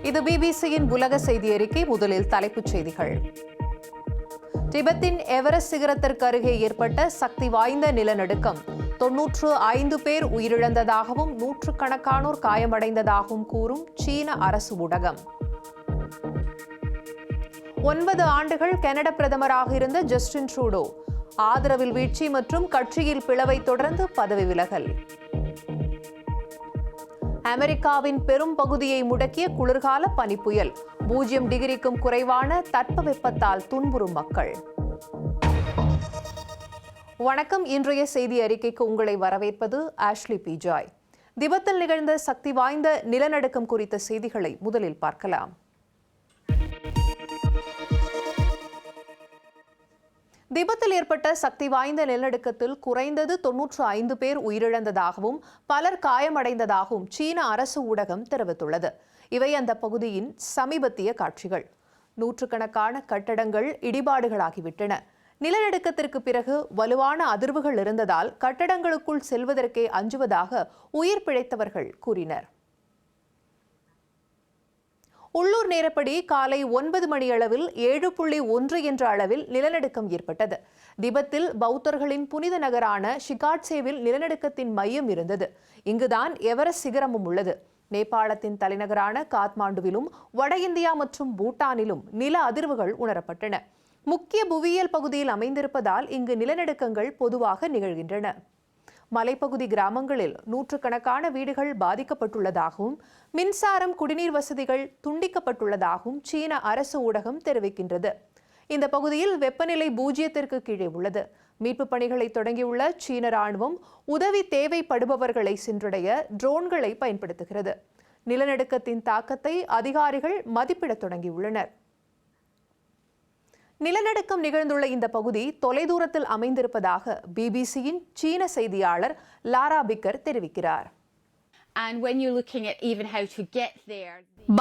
இது பிபிசியின் உலக செய்தி அறிக்கை. முதலில் தலைப்புச் செய்திகள். திபெத்தின் எவரெஸ்ட் சிகரத்திற்கு அருகே ஏற்பட்ட சக்தி வாய்ந்த நிலநடுக்கம் 95 பேர் உயிரிழந்ததாகவும் நூற்றுக்கணக்கானோர் காயமடைந்ததாகவும் கூறும் சீன அரசு ஊடகம். 9 ஆண்டுகள் கனடா பிரதமராக இருந்த ஜஸ்டின் ட்ரூடோ ஆதரவில் வீழ்ச்சி மற்றும் கட்சியில் பிளவை தொடர்ந்து பதவி விலகல். அமெரிக்காவின் பெரும் பகுதியை முடக்கிய குளிர்கால பனிப்புயல், 0 டிகிரிக்கும் குறைவான தட்பவெப்பத்தால் துன்புறும் மக்கள். வணக்கம். இன்றைய செய்தி அறிக்கைக்கு உங்களை வரவேற்பது ஆஷ்லி பி ஜாய். திபெத்தில் நிகழ்ந்த சக்தி வாய்ந்த நிலநடுக்கம் குறித்த செய்திகளை முதலில் பார்க்கலாம். திபெத்தில் ஏற்பட்ட சக்தி வாய்ந்த நிலநடுக்கத்தில் குறைந்தது 95 பேர் உயிரிழந்ததாகவும் பலர் காயமடைந்ததாகவும் சீன அரசு ஊடகம் தெரிவித்துள்ளது. இவை அந்த பகுதியின் சமீபத்திய காட்சிகள். நூற்றுக்கணக்கான கட்டடங்கள் இடிபாடுகளாகிவிட்டன. நிலநடுக்கத்திற்கு பிறகு வலுவான அதிர்வுகள் இருந்ததால் கட்டடங்களுக்குள் செல்வதற்கே அஞ்சுவதாக உயிர் பிழைத்தவர்கள் கூறினர். உள்ளூர் நேரப்படி காலை 9 மணி அளவில் 7.1 என்ற அளவில் நிலநடுக்கம் ஏற்பட்டது. திபெத்தில் பௌத்தர்களின் புனித நகரான ஷிகாட்சேவில் நிலநடுக்கத்தின் மையம் இருந்தது. இங்குதான் எவரெஸ்ட் சிகரமும் உள்ளது. நேபாளத்தின் தலைநகரான காத்மாண்டுவிலும் வட இந்தியா மற்றும் பூட்டானிலும் நில அதிர்வுகள் உணரப்பட்டன. முக்கிய புவியியல் பகுதியில் அமைந்திருப்பதால் இங்கு நிலநடுக்கங்கள் பொதுவாக நிகழ்கின்றன. மலைப்பகுதி கிராமங்களில் நூற்றுக்கணக்கான வீடுகள் பாதிக்கப்பட்டுள்ளதாகவும் மின்சாரம், குடிநீர் வசதிகள் துண்டிக்கப்பட்டுள்ளதாகவும் சீன அரசு ஊடகம் தெரிவிக்கின்றது. இந்த பகுதியில் வெப்பநிலை 0க்கு கீழே உள்ளது. மீட்பு பணிகளை தொடங்கியுள்ள சீன ராணுவம் உதவி தேவைப்படுபவர்களை சென்றடைய ட்ரோன்களை பயன்படுத்துகிறது. நிலநடுக்கத்தின் தாக்கத்தை அதிகாரிகள் மதிப்பிடத் தொடங்கியுள்ளனர். நிலநடுக்கம் நிகழ்ந்துள்ள இந்த பகுதி தொலைதூரத்தில் அமைந்திருப்பதாக பிபிசியின் சீன செய்தியாளர் லாரா பிக்கர் தெரிவிக்கிறார்.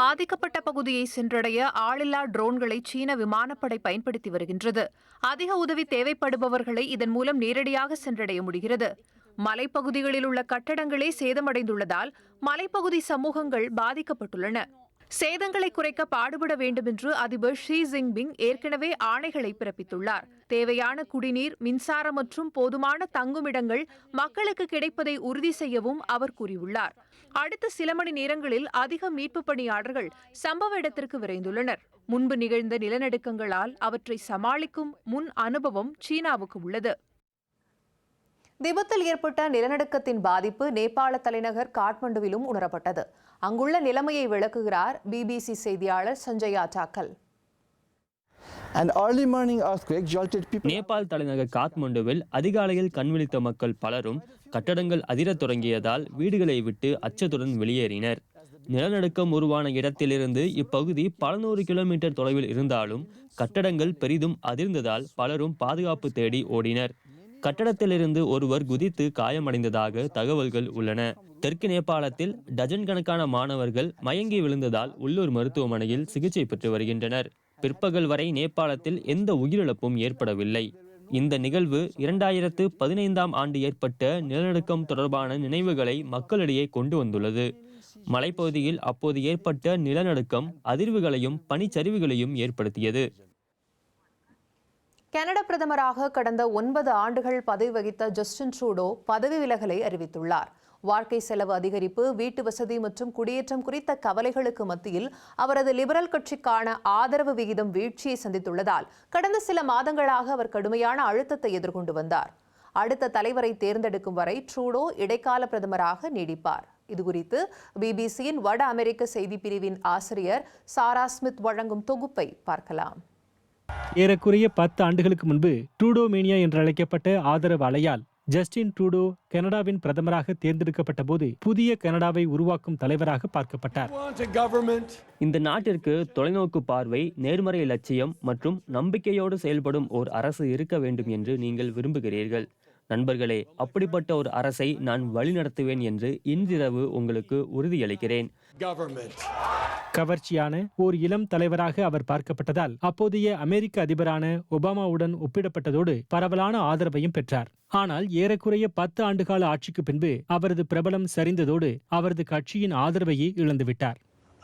பாதிக்கப்பட்ட பகுதியை சென்றடைய ஆளில்லா ட்ரோன்களை சீன விமானப்படை பயன்படுத்தி வருகின்றது. அதிக உதவி தேவைப்படுபவர்களை இதன் மூலம் நேரடியாக சென்றடைய முடிகிறது. மலைப்பகுதிகளில் உள்ள கட்டடங்களே சேதமடைந்துள்ளதால் மலைப்பகுதி சமூகங்கள் பாதிக்கப்பட்டுள்ளன. சேதங்களை குறைக்க பாடுபட வேண்டும் என்று அதிபர் ஷி ஜின்பிங் ஏற்கனவே ஆணைகளை பிறப்பித்துள்ளார். தேவையான குடிநீர், மின்சாரம் மற்றும் போதுமான தங்குமிடங்கள் மக்களுக்கு கிடைப்பதை உறுதி செய்யவும் அவர் கூறியுள்ளார். அடுத்த சில மணி நேரங்களில் அதிக மீட்பு பணியாளர்கள் சம்பவ இடத்திற்கு விரைந்துள்ளனர். முன்பு நிகழ்ந்த நிலநடுக்கங்களால் அவற்றை சமாளிக்கும் முன் அனுபவம் சீனாவுக்கு உள்ளது. திபெத்தில் ஏற்பட்ட நிலநடுக்கத்தின் பாதிப்பு நேபாள தலைநகர் காட்மாண்டுவிலும் உணரப்பட்டது. அங்குள்ள நிலைமையை விளக்குகிறார் பிபிசி செய்தியாளர் சஞ்சயா டாக்கல். நேபாள் தலைநகர் காத்மாண்டுவில் அதிகாலையில் கண்விழித்த மக்கள் பலரும் கட்டடங்கள் அதிரத் தொடங்கியதால் வீடுகளை விட்டு அச்சத்துடன் வெளியேறினர். நிலநடுக்கம் உருவான இடத்திலிருந்து இப்பகுதி பல 100 கிலோமீட்டர் தொலைவில் இருந்தாலும் கட்டடங்கள் பெரிதும் அதிர்ந்ததால் பலரும் பாதுகாப்பு தேடி ஓடினர். கட்டடத்திலிருந்து ஒருவர் குதித்து காயமடைந்ததாக தகவல்கள் உள்ளன. தெற்கு நேபாளத்தில் டஜன் கணக்கான மாணவர்கள் மயங்கி விழுந்ததால் உள்ளூர் மருத்துவமனையில் சிகிச்சை பெற்று வருகின்றனர். பிற்பகல் வரை நேபாளத்தில் எந்த உயிரிழப்பும் ஏற்படவில்லை. இந்த நிகழ்வு 2015ஆம் ஆண்டு ஏற்பட்ட நிலநடுக்கம் தொடர்பான நினைவுகளை மக்களிடையே கொண்டு வந்துள்ளது. மலைப்பகுதியில் அப்போது ஏற்பட்ட நிலநடுக்கம் அதிர்வுகளையும் பனிச்சரிவுகளையும் ஏற்படுத்தியது. கனடா பிரதமராக கடந்த 9 ஆண்டுகள் பதவி வகித்த ஜஸ்டின் ட்ரூடோ பதவி விலகலை அறிவித்துள்ளார். வாழ்க்கை செலவு அதிகரிப்பு, வீட்டு வசதி மற்றும் குடியேற்றம் குறித்த கவலைகளுக்கு மத்தியில் அவரது லிபரல் கட்சிக்கான ஆதரவு விகிதம் வீழ்ச்சியை சந்தித்துள்ளதால் கடந்த சில மாதங்களாக அவர் கடுமையான அழுத்தத்தை எதிர்கொண்டு வந்தார். அடுத்த தலைவரை தேர்ந்தெடுக்கும் வரை ட்ரூடோ இடைக்கால பிரதமராக நீடிப்பார். இதுகுறித்து பிபிசியின் வட அமெரிக்க செய்தி பிரிவின் ஆசிரியர் சாரா ஸ்மித் வழங்கும் தொகுப்பை பார்க்கலாம். ஏறக்குறைய 10 ஆண்டுகளுக்கு முன்பு ட்ரூடோ மேனியா என்று அழைக்கப்பட்ட ஆதரவு அலையால் ஜஸ்டின் ட்ரூடோ கனடாவின் பிரதமராக தேர்ந்தெடுக்கப்பட்ட போது புதிய கனடாவை உருவாக்கும் தலைவராக பார்க்கப்பட்டார். இந்த நாட்டிற்கு தொலைநோக்கு பார்வை, நேர்மறை லட்சியம் மற்றும் நம்பிக்கையோடு செயல்படும் ஓர் அரசு இருக்க வேண்டும் என்று நீங்கள் விரும்புகிறீர்கள். நண்பர்களே, அப்படிப்பட்ட ஒரு அரசை நான் வழிநடத்துவேன் என்று இன்றிரவு உங்களுக்கு உறுதியளிக்கிறேன். கவர்ச்சியான ஓர் இளம் தலைவராக அவர் பார்க்கப்பட்டதால் அப்போதைய அமெரிக்க அதிபரான ஒபாமாவுடன் ஒப்பிடப்பட்டதோடு பரவலான ஆதரவையும் பெற்றார். ஆனால் ஏறக்குறைய 10 ஆண்டுகால ஆட்சிக்கு பின்பு அவரது பிரபலம் சரிந்ததோடு அவரது கட்சியின் ஆதரவையே இழந்துவிட்டார்.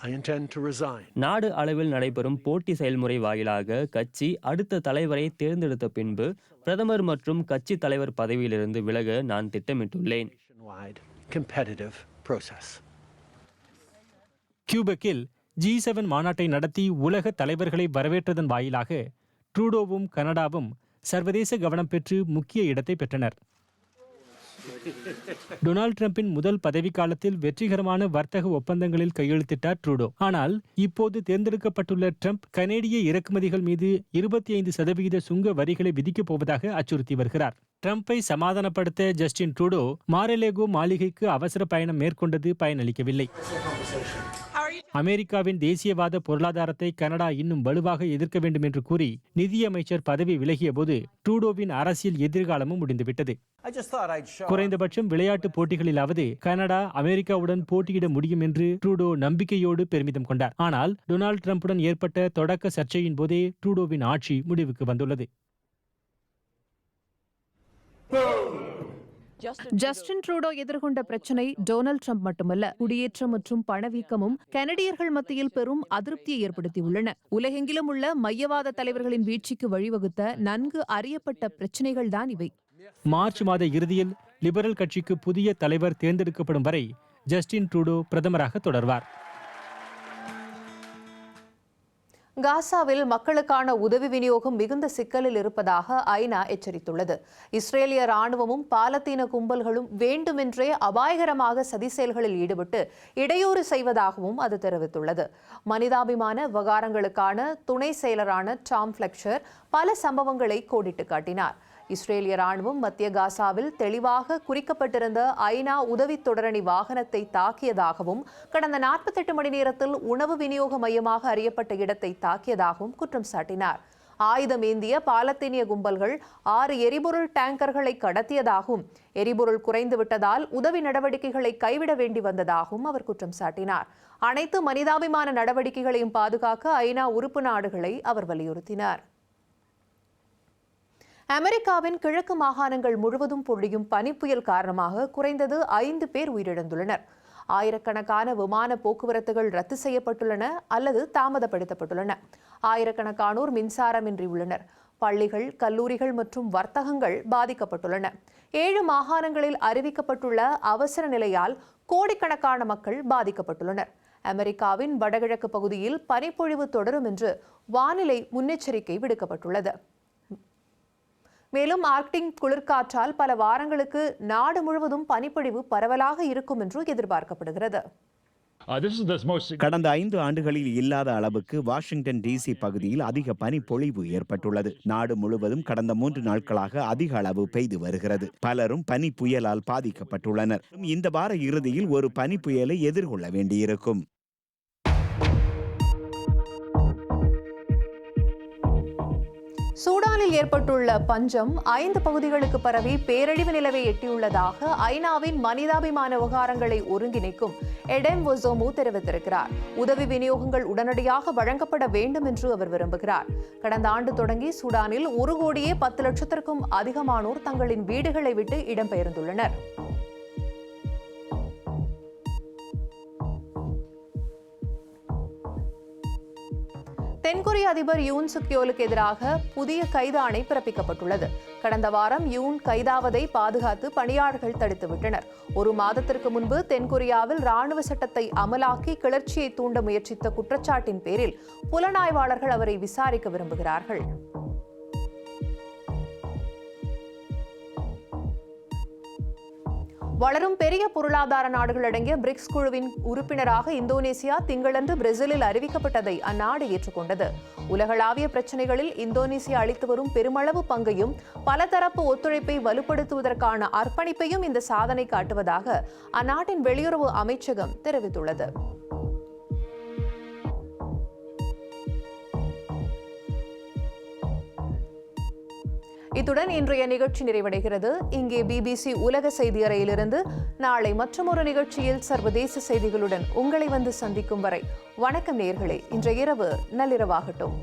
I intend to resign. நாடு அளவில் நடைபெறும் போட்டி செயல்முறை வாயிலாக கட்சி அடுத்த தலைவரை தேர்ந்தெடுத்த பின்பு பிரதமர் மற்றும் கட்சி தலைவர் பதவியிலிருந்து விலக நான் திட்டமிட்டுள்ளேன். Nationwide competitive process. கியூபெக்கில் G7 மாநாட்டை நடத்தி உலக தலைவர்களை வரவேற்றதன் வாயிலாக ட்ரூடோவும் கனடாவும் சர்வதேச கவனம் பெற்று முக்கிய இடத்தை பெற்றனர். டொனால்ட் ட்ரம்பின் முதல் பதவிக்காலத்தில் வெற்றிகரமான வர்த்தக ஒப்பந்தங்களில் கையெழுத்திட்டார் ட்ரூடோ. ஆனால் இப்போது தேர்ந்தெடுக்கப்பட்டுள்ள ட்ரம்ப் கனேடிய இறக்குமதிகள் மீது 25% சுங்க வரிகளை விதிக்கப் போவதாக அச்சுறுத்தி வருகிறார். ட்ரம்பை சமாதானப்படுத்த ஜஸ்டின் ட்ரூடோ மாரெலேகோ மாளிகைக்கு அவசர பயணம் மேற்கொண்டது பயனளிக்கவில்லை. அமெரிக்காவின் தேசியவாத பொருளாதாரத்தை கனடா இன்னும் வலுவாக எதிர்க்க வேண்டும் என்று கூறி நிதியமைச்சர் பதவி விலகிய போது ட்ரூடோவின் அரசியல் எதிர்காலமும் முடிந்துவிட்டது. குறைந்தபட்சம் விளையாட்டு போட்டிகளிலாவது கனடா அமெரிக்காவுடன் போட்டியிட முடியும் என்று ட்ரூடோ நம்பிக்கையோடு பெருமிதம் கொண்டார். ஆனால் டொனால்ட் ட்ரம்புடன் ஏற்பட்ட தொடக்க சர்ச்சையின் போதே ட்ரூடோவின் ஆட்சி முடிவுக்கு வந்துள்ளது. ஜஸ்டின் ட்ரூடோ எதிர்கொண்ட பிரச்சினை டொனால்ட் ட்ரம்ப் மட்டுமல்ல, குடியேற்றம் மற்றும் பணவீக்கமும் கனடியர்கள் மத்தியில் பெரும் அதிருப்தியை ஏற்படுத்தியுள்ளன. உலகெங்கிலும் உள்ள மையவாத தலைவர்களின் வீழ்ச்சிக்கு வழிவகுத்த நன்கு அறியப்பட்ட பிரச்சினைகள்தான் இவை. மார்ச் மாத இறுதியில் லிபரல் கட்சிக்கு புதிய தலைவர் தேர்ந்தெடுக்கப்படும் வரை ஜஸ்டின் ட்ரூடோ பிரதமராக தொடர்வார். காசாவில் மக்களுக்கான உதவி விநியோகம் மிகுந்த சிக்கலில் இருப்பதாக ஐநா எச்சரித்துள்ளது. இஸ்ரேலிய ராணுவமும் பாலத்தீன கும்பல்களும் வேண்டுமென்றே அபாயகரமாக சதி செயல்களில் ஈடுபட்டு இடையூறு செய்வதாகவும் அது தெரிவித்துள்ளது. மனிதாபிமான விவகாரங்களுக்கான துணை செயலரான டாம் ஃபிளெக்சர் பல சம்பவங்களை கோடிட்டு காட்டினார். இஸ்ரேலிய ராணுவம் மத்திய காசாவில் தெளிவாக குறிக்கப்பட்டிருந்த ஐநா உதவி தொடரணி வாகனத்தை தாக்கியதாகவும் கடந்த 48 மணி நேரத்தில் உணவு விநியோக மையமாக அறியப்பட்ட இடத்தை தாக்கியதாகவும் குற்றம் சாட்டினார். ஆயுதமேந்திய பாலத்தீனிய கும்பல்கள் 6 எரிபொருள் டேங்கர்களை கடத்தியதாகவும் எரிபொருள் குறைந்துவிட்டதால் உதவி நடவடிக்கைகளை கைவிட வேண்டி வந்ததாகவும் அவர் குற்றம் சாட்டினார். அனைத்து மனிதாபிமான நடவடிக்கைகளையும் பாதுகாக்க ஐநா உறுப்பு நாடுகளை அவர் வலியுறுத்தினார். அமெரிக்காவின் கிழக்கு மாகாணங்கள் முழுவதும் பொழியும் பனிப்புயல் காரணமாக குறைந்தது 5 பேர் உயிரிழந்துள்ளனர். ஆயிரக்கணக்கான விமான போக்குவரத்துகள் ரத்து செய்யப்பட்டுள்ளன அல்லது தாமதப்படுத்தப்பட்டுள்ளன. ஆயிரக்கணக்கானோர் மின்சாரமின்றி உள்ளனர். பள்ளிகள், கல்லூரிகள் மற்றும் வர்த்தகங்கள் பாதிக்கப்பட்டுள்ளன. 7 மாகாணங்களில் அறிவிக்கப்பட்டுள்ள அவசர நிலையால் கோடிக்கணக்கான மக்கள் பாதிக்கப்பட்டுள்ளனர். அமெரிக்காவின் வடகிழக்கு பகுதியில் பனிப்பொழிவு தொடரும் என்று வானிலை முன்னெச்சரிக்கை விடுக்கப்பட்டுள்ளது. மேலும் ஆர்க்டிக் குளிர்காற்றால் பல வாரங்களுக்கு நாடு முழுவதும் பனிப்பொழிவு பரவலாக இருக்கும் என்று எதிர்பார்க்கப்படுகிறது. கடந்த 5 ஆண்டுகளில் இல்லாத அளவுக்கு வாஷிங்டன் DC பகுதியில் அதிக பனிப்பொழிவு ஏற்பட்டுள்ளது. நாடு முழுவதும் கடந்த 3 நாட்களாக அதிக அளவு பெய்து வருகிறது. பலரும் பனி புயலால் பாதிக்கப்பட்டுள்ளனர். இந்த வார இறுதியில் ஒரு பனி புயலை எதிர்கொள்ள வேண்டியிருக்கும். சூடானில் ஏற்பட்டுள்ள பஞ்சம் 5 பகுதிகளுக்கு பரவி பேரழிவு நிலவை எட்டியுள்ளதாக ஐநாவின் மனிதாபிமான விவகாரங்களை ஒருங்கிணைக்கும் எடெம் வொசோமு தெரிவித்திருக்கிறார். உதவி விநியோகங்கள் உடனடியாக வழங்கப்பட வேண்டும் என்று அவர் விரும்புகிறார். கடந்த ஆண்டு தொடங்கி சூடானில் 1,10,00,000க்கும் அதிகமானோர் தங்களின் வீடுகளை விட்டு இடம்பெயர்ந்துள்ளனர். தென்கொரிய அதிபர் யூன் சுக்யோலுக்கு எதிராக புதிய கைது ஆணை பிறப்பிக்கப்பட்டுள்ளது. கடந்த வாரம் யூன் கைதாவதை பாதுகாத்து பணியாளர்கள் தடுத்துவிட்டனர். 1 மாதத்திற்கு முன்பு தென்கொரியாவில் ராணுவ சட்டத்தை அமலாக்கி கிளர்ச்சியை தூண்ட முயற்சித்த குற்றச்சாட்டின் பேரில் புலனாய்வாளர்கள் அவரை விசாரிக்க விரும்புகிறார்கள். வளரும் பெரிய பொருளாதார நாடுகள் அடங்கிய பிரிக்ஸ் குழுவின் உறுப்பினராக இந்தோனேசியா திங்களன்று பிரேசிலில் அறிவிக்கப்பட்டதை அந்நாடு ஏற்றுக்கொண்டது. உலகளாவிய பிரச்சினைகளில் இந்தோனேசியா அளித்து வரும் பெருமளவு பங்கையும் பலதரப்பு ஒத்துழைப்பை வலுப்படுத்துவதற்கான அர்ப்பணிப்பையும் இந்த சாதனை காட்டுவதாக அந்நாட்டின் வெளியுறவு அமைச்சகம் தெரிவித்துள்ளது. இத்துடன் இன்றைய நிகழ்ச்சி நிறைவடைகிறது. இங்கே BBC உலக செய்தி அறையிலிருந்து நாளை மற்றொரு நிகழ்ச்சியில் சர்வதேச செய்திகளுடன் உங்களை வந்து சந்திக்கும் வரை வணக்கம் நேயர்களே. இன்றைய இரவு நள்ளிரவாகட்டும்.